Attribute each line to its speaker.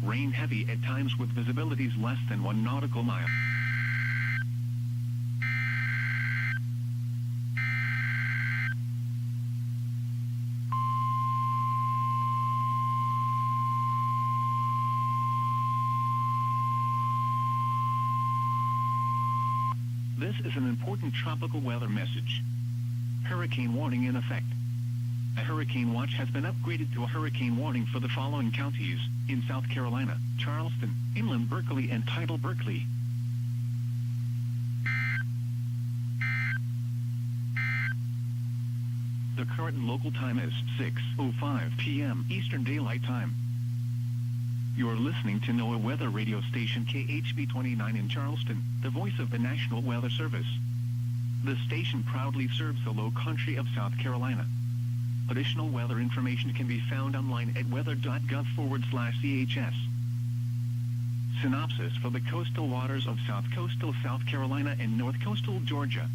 Speaker 1: Rain heavy at times with visibilities less than 1 nautical mile. This is an important tropical weather message. Hurricane warning in effect. A hurricane watch has been upgraded to a hurricane warning for the following counties in South Carolina: Charleston, Inland Berkeley, and Tidal Berkeley. The current local time is 6:05 p.m. Eastern Daylight Time. You are listening to NOAA Weather Radio Station KHB 29 in Charleston, the voice of the National Weather Service. The station proudly serves the low country of South Carolina. Additional weather information can be found online at weather.gov/CHS. Synopsis for the coastal waters of South Coastal South Carolina and North Coastal Georgia.